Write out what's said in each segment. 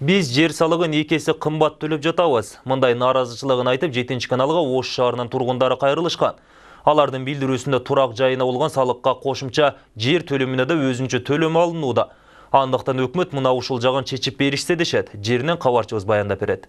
Biz жер салыгын екесі қымбат төлеп жатабыз. Мындай наразычылыгын айтып, 7 каналга Ош шаарынын тургундары кайрылышкан. Алардын билдирүүсүндө турак жайына болгон салыкка кошумча жер төлөмүнө да өзүнчө төлөм алынууда. Андыктан өкмөт мына ушул жагын чечип беришсе дешет. Жеринен кабарчыбыз баяндап берет.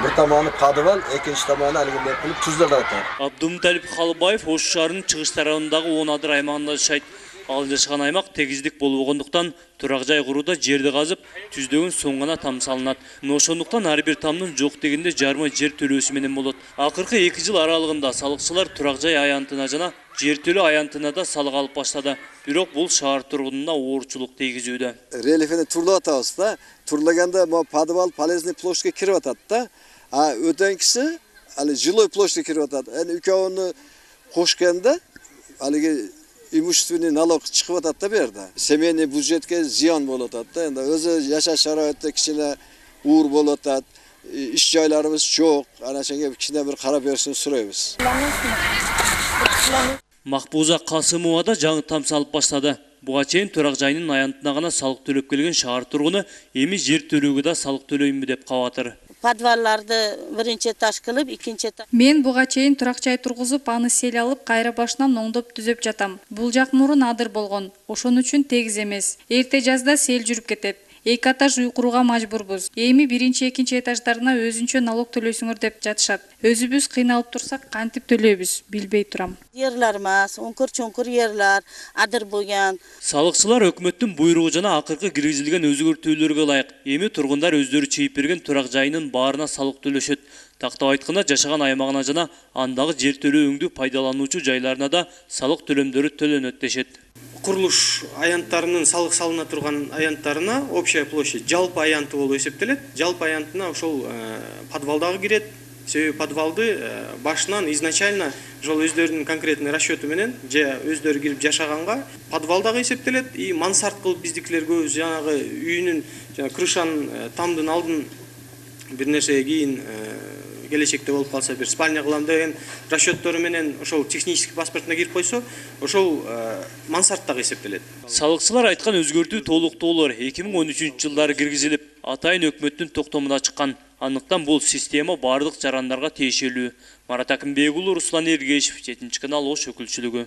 Bir tamamı Kadıval, ikinci tamamı Ali'yle yapılıp Tuzla'da atar. Abdumtalip Халыбаев Ош шаарынын чыгыш тарабындагы 10 адыр аймагында жашайт. Ал жашаган аймак тегиздик болгондуктан турак жай курууда жерди казып, түздөгөн соң гана там салынат. Ошондуктан ар бир тамдын жок дегенде жарма жер төлөөсү менен болот. Акыркы 2 жыл аралыгында салыкчылар турак жай аянтына жана жер төлөө аянтына да салык алып баштады. Бирок бул шаар тургунуна оорчулук тийгизүүдө. Рельефini turla atağız da, turlaganda Padıval Palezli ploşka kirip atat da, ötenkisi жилой площадь kirip atat. Yani ükavunu koşkanda, имущественный налог çıkıp atat da bir yerde. Semeyni budjetke ziyan bolatat da, yani özü yaşa şaraitte kişine uğur bolatat, iş joylarımız çok, ana şenge kişine bir kara versin sürüyoruz. Макбуза Касымова да жаңы там салып баштады. Буга чейин турак жайынын аянтына гана салык төлөп келген шаар тургуну эми жер төлөөгө да салык төлөймү деп кабатыр. Подвалларды биринчи этаж кылып, экинчи этаж. Мен буга чейин турак жай тургузуп, аны сел алып, кайра башынан оңдоп түзөп жатам. Бул жак мурун адыр болгон. Ошон үчүн тегиз эмес. Эрте жазда сел жүрүп кетет. 2 этаж үй курууга мажбурбуз. Эми биринчи, экинчи этаждарына өзүнчө налог төлөйсүңөр деп жатышат. Өзүбүз кыйналып турсак, кантип төлөйбүз, билбей турам. Yerler mas, onkur yerler, adır boyan. Салыкчылар өкмөттүн буйругу жана акыркы киргизилген өзгөртүүлөргө ылайык эми тургундар өздөрү чийип берген турак жайынын баарына салык төлөшөт. Тактап айтканда жашаган аймагына жана андагы жер төлөөңдү пайдалануучу жайларына да салык төлөмдөрү төлөнөт дешет. Курулуш аянттарынын салык салына турган аянттарына общая площадь жалпы аянты болуп эсептелет. Жалпы аянтына ошол подвалдагы кирет. Себеби подвалды башынан изначально ошол өздөрүнүн конкретный расчёту менен же өздөрү кирип жашаганга подвалдагы эсептелет. И мансард кылып биздикилерге жанагы үйүнүн крышанын тамдын алдын бир нерсеге кийин келечекте болуп калса бир спальня кылам деген расчёттору менен ошол технический паспортуна кирип койсо ошол мансардтагы эсептелет. Салыкчылар айткан өзгөртүү толуктоолор 2013-жылдары киргизилип, атайын өкмөттүн токтомуна чыккан. Андыктан бул система бардык жарандарга тиешелүү. Марат Акымбек уулу, Руслан Эргешев, 7 канал Ош өкүлчүлүгү.